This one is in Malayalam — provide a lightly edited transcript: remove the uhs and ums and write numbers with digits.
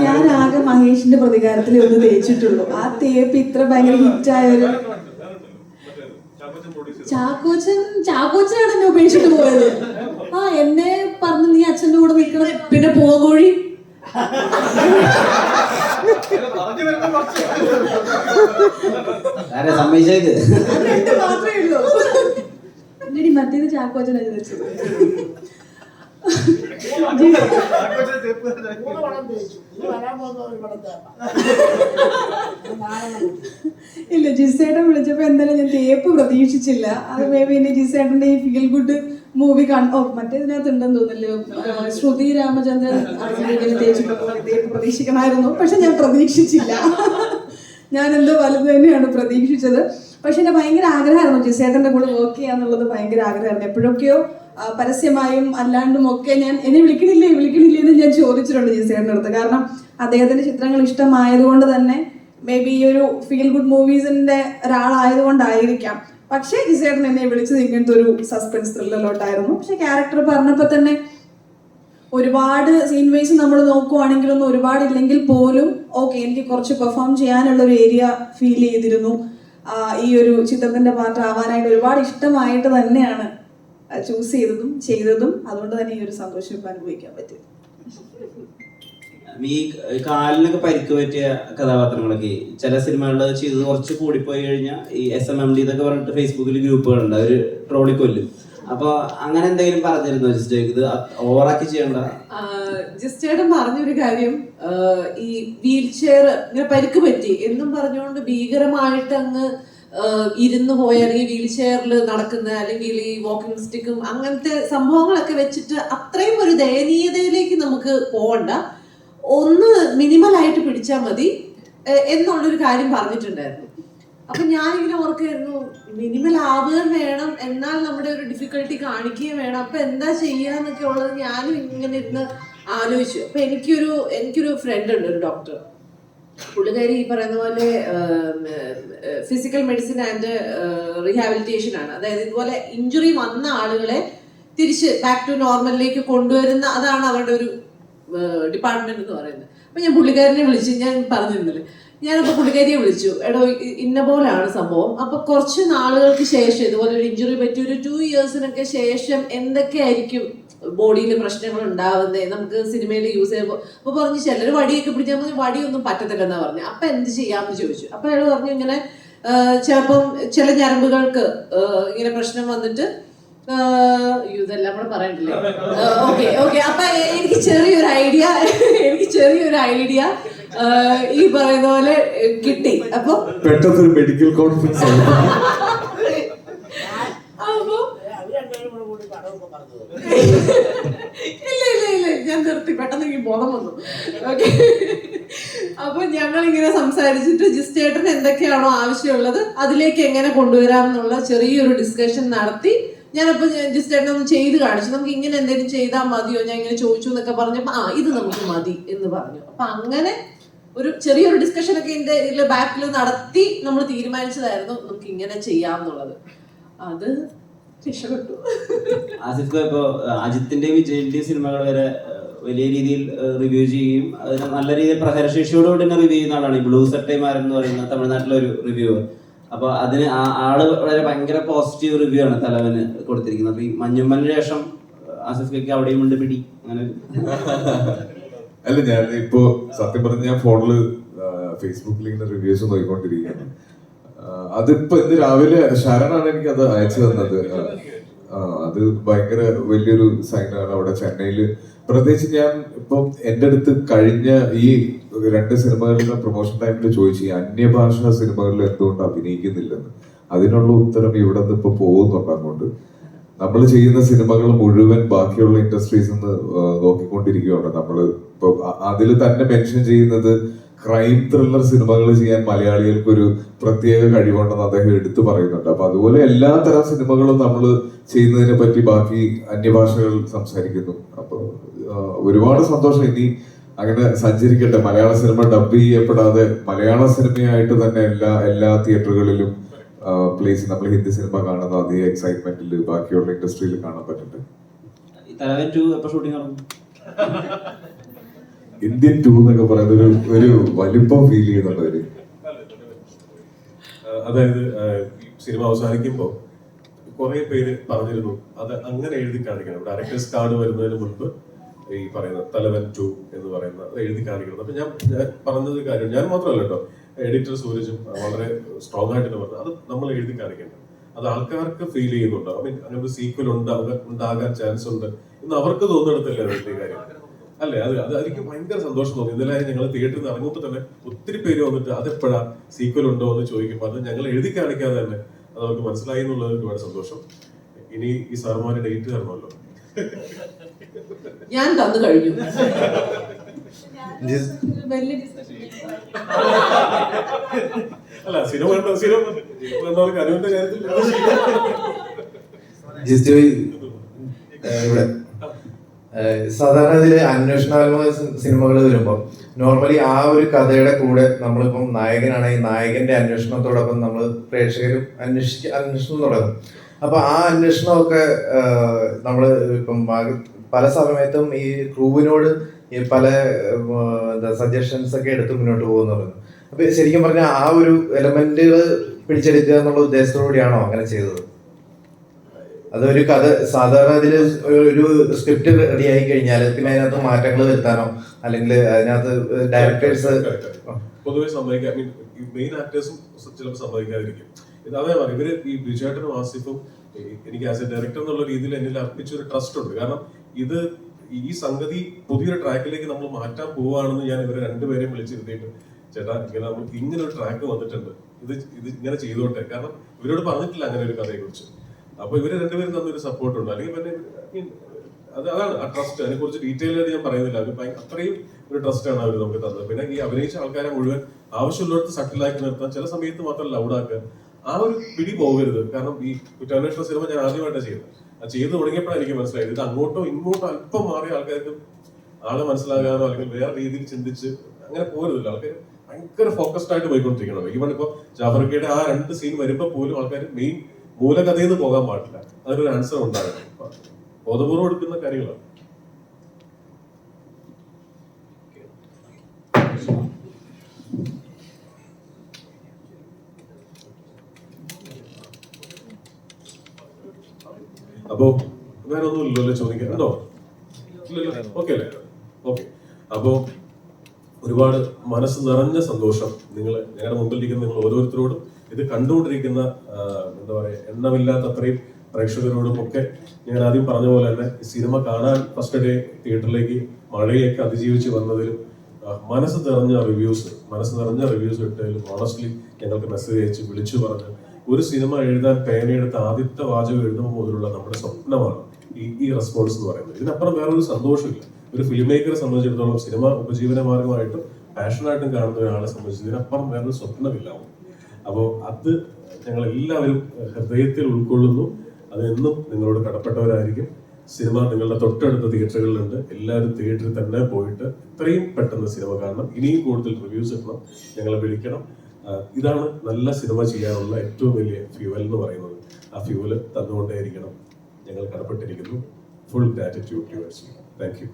ഞാൻ ആകെ മഹേഷിന്റെ പ്രതികാരത്തിൽ ഒന്ന് തേച്ചിട്ടുള്ളൂ. ആ തേപ്പ് ഇത്ര ഭയങ്കര ഹിറ്റായൊരു ചാക്കോച്ചനാണ് എന്നെ ഉപേക്ഷിച്ചിട്ട് പോയത്. എന്നെ പറഞ്ഞു നീ അച്ഛൻ്റെ കൂടെ നിൽക്കണം, പിന്നെ പോകോഴി മാത്രമേ ഉള്ളൂ. എന്റെ മറ്റേത് ചാക്കോച്ചനാണ് വെച്ചത്. ഇല്ല, ജിസേട്ടൻ വിളിച്ചപ്പോ എന്തായാലും ഞാൻ തേപ്പ് പ്രതീക്ഷിച്ചില്ല. അത് മേ ബി ജിസേട്ടന്റെ ഈ ഫീൽ ഗുഡ് മൂവി മറ്റേതിനകത്ത് ഉണ്ടെന്ന് തോന്നല്ലോ, ശ്രുതി രാമചന്ദ്രൻ തേപ്പ് പ്രതീക്ഷിക്കണമായിരുന്നു. പക്ഷെ ഞാൻ പ്രതീക്ഷിച്ചില്ല. ഞാൻ എന്തോ വലുത് തന്നെയാണ് പ്രതീക്ഷിച്ചത്. പക്ഷെ എന്റെ ഭയങ്കര ആഗ്രഹമായിരുന്നു ജിസേട്ടന്റെ കൂടെ വർക്ക് ചെയ്യാന്നുള്ളത്. ഭയങ്കര ആഗ്രഹമായിരുന്നു. എപ്പോഴൊക്കെയോ പരസ്യമായും അല്ലാണ്ടും ഒക്കെ എന്നെ വിളിക്കണില്ലേ എന്ന് ഞാൻ ചോദിച്ചിട്ടുണ്ട് ജിസേട്ടൻ്റെ അടുത്ത്. കാരണം അദ്ദേഹത്തിന്റെ ചിത്രങ്ങൾ ഇഷ്ടമായതുകൊണ്ട് തന്നെ മേ ബി ഈ ഒരു ഫീൽ ഗുഡ് മൂവീസിന്റെ ഒരാളായതുകൊണ്ടായിരിക്കാം. പക്ഷേ ജിസേട്ടൻ എന്നെ വിളിച്ചത് ഇങ്ങനത്തെ ഒരു സസ്പെൻസ് ത്രില്ലറിലോട്ടായിരുന്നു. പക്ഷെ ക്യാരക്ടർ പറഞ്ഞപ്പോൾ തന്നെ ഒരുപാട് സീൻ വൈസ് നമ്മൾ നോക്കുവാണെങ്കിലൊന്നും ഒരുപാടില്ലെങ്കിൽ പോലും ഓക്കെ, എനിക്ക് കുറച്ച് പെർഫോം ചെയ്യാനുള്ള ഒരു ഏരിയ ഫീൽ ചെയ്തിരുന്നു. ഈ ഒരു ചിത്രത്തിന്റെ പാർട്ട് ആവാനായിട്ട് ഒരുപാട് ഇഷ്ടമായിട്ട് തന്നെയാണ് ചൂസ് ചെയ്തതും. അതുകൊണ്ട് തന്നെ ഈ ഒരു സന്തോഷം ഇപ്പം അനുഭവിക്കാൻ പറ്റും. ഈ കാലിനൊക്കെ പരിക്ക് പറ്റിയ കഥാപാത്രങ്ങളൊക്കെ ചില സിനിമകളിൽ ചെയ്തത് കുറച്ച് കൂടിപ്പോയി കഴിഞ്ഞാൽ ഈ SMMD എന്നൊക്കെ പറഞ്ഞിട്ട് ഫേസ്ബുക്കിൽ ഗ്രൂപ്പുകളുണ്ട്, അവര് ട്രോളിക്കൊല്ലും. അപ്പൊ അങ്ങനെ എന്തെങ്കിലും പറഞ്ഞിരുന്നോ ജിസ്റ്റേക്ക്? ഇത് ഓവറാക്കി ചെയ്യണ്ട. ജിസ്റ്റേട്ടൻ പറഞ്ഞൊരു കാര്യം, ഈ വീൽ ചെയർ ഇങ്ങനെ പരിക്ക് പറ്റി എന്നും പറഞ്ഞുകൊണ്ട് ഭീകരമായിട്ട് അങ്ങ് ഇരുന്ന് പോയ, അല്ലെങ്കിൽ വീൽ ചെയറിൽ നടക്കുന്ന, അല്ലെങ്കിൽ ഈ വാക്കിംഗ് സ്റ്റിക്കും അങ്ങനത്തെ സംഭവങ്ങളൊക്കെ വെച്ചിട്ട് അത്രയും ഒരു ദയനീയതയിലേക്ക് നമുക്ക് പോകണ്ട, ഒന്ന് മിനിമലായിട്ട് പിടിച്ചാൽ മതി എന്നുള്ളൊരു കാര്യം പറഞ്ഞിട്ടുണ്ടായിരുന്നു. അപ്പൊ ഞാനിങ്ങനെ ഓർക്കായിരുന്നു, മിനിമൽ ആവുകയും വേണം, എന്നാൽ നമ്മുടെ ഒരു ഡിഫിക്കൽട്ടി കാണിക്കുകയും വേണം. അപ്പൊ എന്താ ചെയ്യാന്നൊക്കെ ഉള്ളത് ഞാനും ഇങ്ങനെ ഇരുന്ന് ആലോചിച്ചു. അപ്പൊ എനിക്കൊരു ഫ്രണ്ട് ഉണ്ട്, ഒരു ഡോക്ടർ. പുള്ളിക്കാരി ഈ പറയുന്ന പോലെ ഫിസിക്കൽ മെഡിസിൻ ആൻഡ് റീഹാബിലിറ്റേഷൻ ആണ്. അതായത് ഇതുപോലെ ഇഞ്ചുറി വന്ന ആളുകളെ തിരിച്ച് ബാക്ക് ടു നോർമലിലേക്ക് കൊണ്ടുവരുന്ന, അതാണ് അവരുടെ ഒരു ഡിപ്പാർട്ട്മെന്റ് എന്ന് പറയുന്നത്. അപ്പൊ ഞാൻ പുള്ളിക്കാരനെ വിളിച്ചു, ഞാൻ പറഞ്ഞിരുന്നില്ലേ, ഞാനപ്പോൾ പുള്ളിക്കാരിയെ വിളിച്ചു, എടോ ഇന്ന പോലാണ് സംഭവം. അപ്പൊ കുറച്ച് നാളുകൾക്ക് ശേഷം ഇതുപോലെ ഒരു ഇഞ്ചുറി പറ്റി ഒരു 2 ഇയേഴ്സിനൊക്കെ ശേഷം എന്തൊക്കെയായിരിക്കും ബോഡിയിൽ പ്രശ്നങ്ങൾ ഉണ്ടാവുന്നത്, നമുക്ക് സിനിമയിൽ യൂസ് ചെയ്യുമ്പോൾ. അപ്പൊ പറഞ്ഞു ചിലർ വടിയൊക്കെ പിടിച്ചാൽ മതി, വടിയൊന്നും പറ്റത്തില്ലെന്നാ പറഞ്ഞു. അപ്പൊ എന്ത് ചെയ്യാമെന്ന് ചോദിച്ചു. അപ്പൊ അയാൾ പറഞ്ഞു ഇങ്ങനെ ചിലപ്പം ചില ഞരമ്പുകൾക്ക് ഇങ്ങനെ പ്രശ്നം വന്നിട്ട് ഇതെല്ലാം കൂടെ പറയണ്ടില്ലേ. ഓക്കെ അപ്പൊ എനിക്ക് ചെറിയൊരു ഐഡിയ ഈ പറയുന്ന പോലെ കിട്ടി. അപ്പൊ പെട്ടെന്നൊരു മെഡിക്കൽ കോൺഫറൻസ് ഇല്ല ഞാൻ നിർത്തി, പെട്ടെന്ന് എനിക്ക് ബോധം വന്നു. ഓക്കെ, അപ്പൊ ഞങ്ങളിങ്ങനെ സംസാരിച്ചിട്ട് ജിസ്റ്റേട്ടന് എന്തൊക്കെയാണോ ആവശ്യമുള്ളത് അതിലേക്ക് എങ്ങനെ കൊണ്ടുവരാം എന്നുള്ള ചെറിയൊരു ഡിസ്കഷൻ നടത്തി. ഞാനപ്പോ ജിസ്റ്റേട്ടനൊന്ന് ചെയ്ത് കാണിച്ചു, നമുക്ക് ഇങ്ങനെ എന്തെങ്കിലും ചെയ്താൽ മതിയോ, ഞാൻ ഇങ്ങനെ ചോദിച്ചു എന്നൊക്കെ പറഞ്ഞപ്പോ ഇത് നമുക്ക് മതി എന്ന് പറഞ്ഞു. അപ്പൊ അങ്ങനെ ഒരു ചെറിയൊരു ഡിസ്കഷൻ ഒക്കെ ഇതിന്റെ ബാക്കിൽ നടത്തി നമ്മൾ തീരുമാനിച്ചതായിരുന്നു നമുക്ക് ഇങ്ങനെ ചെയ്യാമെന്നുള്ളത്. അത് രക്ഷപ്പെട്ടു. ആസിഫ്, ഇപ്പൊ അജിത്തിന്റെയും വിജയിന്റെയും സിനിമകൾ വരെ വലിയ രീതിയിൽ റിവ്യൂ ചെയ്യും, അതിന് നല്ല രീതിയിൽ പ്രഹരശേഷിയോടുകൂടി തന്നെ റിവ്യൂ ചെയ്യുന്ന ആളാണ് ഈ ബ്ലൂ സട്ടൈമാരൻ എന്ന് പറയുന്ന തമിഴ്നാട്ടിലെ ഒരു റിവ്യൂവർ. അപ്പൊ അതിന് ആള് വളരെ ഭയങ്കര പോസിറ്റീവ് റിവ്യൂ ആണ് തലവന് കൊടുത്തിരിക്കുന്നത്. അപ്പൊ ഈ മഞ്ഞുമ്മലിന് ശേഷം ആസിഫ്ക്ക് അവിടെയും ഉണ്ട് പിടി അങ്ങനെ. അല്ല, ഞാൻ ഇപ്പോ സത്യം പറഞ്ഞ ഞാൻ ഫോണില് ഫേസ്ബുക്കിൽ ഇങ്ങനെ റിവ്യൂസ് നോക്കിക്കൊണ്ടിരിക്കുകയാണ്. അതിപ്പോ ഇന്ന് രാവിലെ ശരണാണ് എനിക്ക് അത് അയച്ചു തന്നത്. അത് ഭയങ്കര വലിയൊരു സൈനാണ്. അവിടെ ചെന്നൈയില് പ്രത്യേകിച്ച് ഞാൻ ഇപ്പം എൻ്റെ അടുത്ത് കഴിഞ്ഞ ഈ 2 സിനിമകളുടെ പ്രൊമോഷൻ ടൈമിൽ ചോദിച്ചു, ഈ അന്യഭാഷാ സിനിമകളിൽ എന്തുകൊണ്ട് അഭിനയിക്കുന്നില്ലെന്ന്. അതിനുള്ള ഉത്തരം ഇവിടെ നിന്ന് ഇപ്പൊ പോകുന്നുണ്ട്. അങ്ങോട്ട് നമ്മൾ ചെയ്യുന്ന സിനിമകൾ മുഴുവൻ ബാക്കിയുള്ള ഇൻഡസ്ട്രീസിൽ നിന്ന് നോക്കിക്കൊണ്ടിരിക്കുകയാണ്. നമ്മള് ഇപ്പൊ അതിൽ തന്നെ മെൻഷൻ ചെയ്യുന്നത് ക്രൈം ത്രില്ലർ സിനിമകൾ ചെയ്യാൻ മലയാളികൾക്ക് ഒരു പ്രത്യേക കഴിവുണ്ടെന്ന് അദ്ദേഹം എടുത്തു പറയുന്നുണ്ട്. അപ്പൊ അതുപോലെ എല്ലാ തരം സിനിമകളും നമ്മൾ ചെയ്യുന്നതിനെ പറ്റി ബാക്കി അന്യഭാഷകൾ സംസാരിക്കുന്നു. അപ്പൊ ഒരുപാട് സന്തോഷം. ഇനി അങ്ങനെ സഞ്ചരിക്കട്ടെ. മലയാള സിനിമ ഡബ് ചെയ്യപ്പെടാതെ മലയാള സിനിമയായിട്ട് തന്നെ എല്ലാ തിയേറ്ററുകളിലും പ്ലേസ് നമ്മൾ ഹിന്ദി സിനിമ കാണുന്ന അതേ എക്സൈറ്റ്മെന്റിൽ ബാക്കിയുള്ള ഇൻഡസ്ട്രിയിൽ കാണാൻ പറ്റട്ടെ. തലവൻ 2 എപ്പോ ഷൂട്ടിംഗ് നടക്കും? ഇന്ത്യൻ 2 എന്നൊക്കെ പറയുന്ന ഒരു വലിപ്പം ഫീൽ ചെയ്യുന്നുണ്ട്. അതായത് ഈ സിനിമ അവസാനിക്കുമ്പോൾ കുറെ പേര് പറഞ്ഞിരുന്നു അത് അങ്ങനെ എഴുതി കാണിക്കണം. ഡയറക്ടേഴ്സ് കാർഡ് വരുന്നതിന് മുൻപ് ഈ പറയുന്ന തലവൻ 2 എന്ന് പറയുന്ന അത് എഴുതി കാണിക്കണം. അപ്പൊ ഞാൻ പറഞ്ഞത് കാര്യം ഞാൻ മാത്രമല്ല കേട്ടോ, എഡിറ്റർ സൂരജും വളരെ സ്ട്രോങ് ആയിട്ട് പറഞ്ഞു അത് നമ്മൾ എഴുതി കാണിക്കേണ്ടത്. അത് ആൾക്കാർക്ക് ഫീൽ ചെയ്യുന്നുണ്ട്. ഐ മീൻ അങ്ങനെ ഒരു സീക്വൽ ഉണ്ടാകാൻ ചാൻസ് ഉണ്ട് എന്ന് അവർക്ക് തോന്നിടത്തല്ലേ അതിന്റെ കാര്യം അല്ലേ? അത് എനിക്ക് ഭയങ്കര സന്തോഷം തോന്നി. ഇന്നലെ ഞങ്ങൾ തിയേറ്ററിൽ നിന്ന് ഇറങ്ങുമ്പോൾ തന്നെ ഒത്തിരി പേര് വന്നിട്ട് അതെപ്പോഴാ സീക്വൽ ഉണ്ടോ എന്ന് ചോദിക്കുമ്പോൾ അത് ഞങ്ങൾ എഴുതി കാണിക്കാതെ തന്നെ അത് അവർക്ക് മനസ്സിലായി എന്നുള്ളത് ഒരുപാട് സന്തോഷം. ഇനി ഈ സാർമാര് ഡേറ്റ് തരണമല്ലോ. ഞാൻ തന്നു കഴിഞ്ഞു. വലിയ ഡിസ്കഷൻ അല്ല സിനിമ കണ്ടവർക്ക് അനുവിന്റെ കാര്യത്തിൽ ഇവിടെ സാധാരണ ഇതില് അന്വേഷണാത്മക സിനിമകൾ വരുമ്പോൾ നോർമലി ആ ഒരു കഥയുടെ കൂടെ നമ്മളിപ്പം നായകനാണെങ്കിൽ നായകന്റെ അന്വേഷണത്തോടൊപ്പം നമ്മൾ പ്രേക്ഷകരും അന്വേഷണം തുടങ്ങും. അപ്പൊ ആ അന്വേഷണമൊക്കെ നമ്മൾ ഇപ്പം പല സമയത്തും ഈ ക്രൂവിനോട് ഈ പല സജഷൻസ് ഒക്കെ എടുത്ത് മുന്നോട്ട് പോകുന്നു. അപ്പൊ ശരിക്കും പറഞ്ഞാൽ ആ ഒരു എലമെന്റുകൾ പിടിച്ചെടുക്കുക എന്നുള്ള ഉദ്ദേശത്തോടെയാണോ അങ്ങനെ ചെയ്തത്? അതൊരു കഥ സാധാരണ ഇതിൽ ഒരു സ്ക്രിപ്റ്റ് റെഡി ആയി കഴിഞ്ഞാൽ പിന്നെ അതിനകത്ത് മാറ്റങ്ങൾ വരുത്താനോ അല്ലെങ്കിൽ അതിനകത്ത് ഡയറക്ടേഴ്സ് പൊതുവെ സമ്മതിക്കാം. മെയിൻ ആക്ടേഴ്സും ചിലപ്പോൾ സമ്മതിക്കാതിരിക്കും. അതേപോലെ ഇവര് ഈ ബിജുചേട്ടനും ആസിഫും എനിക്ക് ആസ് എ ഡയറക്ടർ എന്നുള്ള രീതിയിൽ എന്നിൽ അർപ്പിച്ചൊരു ട്രസ്റ്റ് ഉണ്ട്. കാരണം ഇത് ഈ സംഗതി പുതിയൊരു ട്രാക്കിലേക്ക് നമ്മൾ മാറ്റാൻ പോവുകയാണെന്ന് ഞാൻ ഇവരെ രണ്ടുപേരെയും വിളിച്ചിരുത്തിയിട്ട് ചേട്ടാ ഇങ്ങനെ നമ്മൾ ഇങ്ങനെ ഒരു ട്രാക്ക് വന്നിട്ടുണ്ട്, ഇത് ഇങ്ങനെ ചെയ്തോട്ടെ. കാരണം ഇവരോട് പറഞ്ഞിട്ടില്ല അങ്ങനെ ഒരു കഥയെ കുറിച്ച്. അപ്പൊ ഇവര് രണ്ടുപേരും തന്നൊരു സപ്പോർട്ട് ഉണ്ട്. അല്ലെങ്കിൽ പിന്നെ അതാണ് ആ ട്രസ്റ്റ്. അതിനെ കുറിച്ച് ഡീറ്റെയിൽ ആയിട്ട് ഞാൻ പറയുന്നില്ല. അവർ അത്രയും ഒരു ട്രസ്റ്റ് ആണ് അവർ നമുക്ക് തന്നത്. പിന്നെ ഈ അഭിനയിച്ച ആൾക്കാരെ മുഴുവൻ ആവശ്യമുള്ളിടത്ത് സട്ടിലാക്കി നിർത്താൻ, ചില സമയത്ത് മാത്രം ലൗഡാക്കുക, ആ ഒരു പിടി പോകരുത്. കാരണം ഈ കുറ്റാന്വേഷണ സിനിമ ഞാൻ ആദ്യമായിട്ടാണ് ചെയ്യുന്നത്. അത് ചെയ്ത് തുടങ്ങിയപ്പോഴാണ് എനിക്ക് മനസ്സിലായത് ഇത് അങ്ങോട്ടോ ഇങ്ങോട്ടോ അല്പം മാറിയ ആൾക്കാർക്ക് ആളെ മനസ്സിലാകാനോ അല്ലെങ്കിൽ വേറെ രീതിയിൽ ചിന്തിച്ച് അങ്ങനെ പോകരുതല്ലോ. ആൾക്കാർ ഭയങ്കര ഫോക്കസ്ഡ് ആയിട്ട് പോയിക്കൊണ്ടിരിക്കണം. ഈവൺ ഇപ്പൊ ജാഫർക്കയുടെ ആ 2 സീൻ വരുമ്പോൾ പോലും ആൾക്കാർ മെയിൻ മൂലകഥയിൽ നിന്ന് പോകാൻ പാടില്ല. അതിനൊരു ആൻസർ ഉണ്ടാകണം. ബോധപൂർവ്വം എടുക്കുന്ന കാര്യങ്ങളാണ്. അപ്പോ വേറെ ഒന്നും ഇല്ലല്ലോ ചോദിക്കാനുണ്ടോ? ഇല്ലല്ലോ. ഓക്കെ അല്ലേ? ഓക്കെ. അപ്പോ ഒരുപാട് മനസ്സ് നിറഞ്ഞ സന്തോഷം ഞങ്ങളുടെ മുമ്പിലിരിക്കുന്ന നിങ്ങൾ ഓരോരുത്തരോടും ഇത് കണ്ടുകൊണ്ടിരിക്കുന്ന എന്താ പറയാ എണ്ണമില്ലാത്ത അത്രയും പ്രേക്ഷകരോടും ഒക്കെ ഞാൻ ആദ്യം പറഞ്ഞ പോലെ തന്നെ ഈ സിനിമ കാണാൻ ഫസ്റ്റ് ഡേ തിയേറ്ററിലേക്ക് മഴയൊക്കെ അതിജീവിച്ച് വന്നതിലും മനസ്സ് നിറഞ്ഞ റിവ്യൂസ് ഇട്ടതിലും ഓണസ്റ്റ്ലി ഞങ്ങൾക്ക് മെസ്സേജ് അയച്ച് വിളിച്ചു പറഞ്ഞ് ഒരു സിനിമ എഴുതാൻ പേനയെടുത്ത് ആദ്യത്തെ വാചകം എഴുതുമ്പോൾ മുതലുള്ള നമ്മുടെ സ്വപ്നമാണ് ഈ റെസ്പോൺസ് എന്ന് പറയുന്നത്. ഇതിനപ്പുറം വേറൊരു സന്തോഷമില്ല. ഒരു ഫിലിം മേക്കറെ സംബന്ധിച്ചിടത്തോളം സിനിമ ഉപജീവന മാർഗമായിട്ടും പാഷനായിട്ടും കാണുന്ന ഒരാളെ സംബന്ധിച്ച് ഇതിനപ്പുറം വേറൊരു സ്വപ്നമില്ലാവും. അപ്പോൾ അത് ഞങ്ങൾ എല്ലാവരും ഹൃദയത്തിൽ ഉൾക്കൊള്ളുന്നു. അതെന്നും നിങ്ങളോട് കടപ്പെട്ടവരായിരിക്കും. സിനിമ നിങ്ങളുടെ തൊട്ടടുത്ത തിയേറ്ററുകളിലുണ്ട്. എല്ലാവരും തിയേറ്ററിൽ തന്നെ പോയിട്ട് എത്രയും പെട്ടെന്ന് സിനിമ കാണണം. ഇനിയും കൂടുതൽ റിവ്യൂസ് ഇടണം, ഞങ്ങളെ വിളിക്കണം. ഇതാണ് നല്ല സിനിമ ചെയ്യാനുള്ള ഏറ്റവും വലിയ ഫ്യൂവൽ എന്ന് പറയുന്നത്. ആ ഫ്യൂവൽ തന്നുകൊണ്ടേയിരിക്കണം. ഞങ്ങൾ കടപ്പെട്ടിരിക്കുന്നു. Full gratitude towards U. Thank you.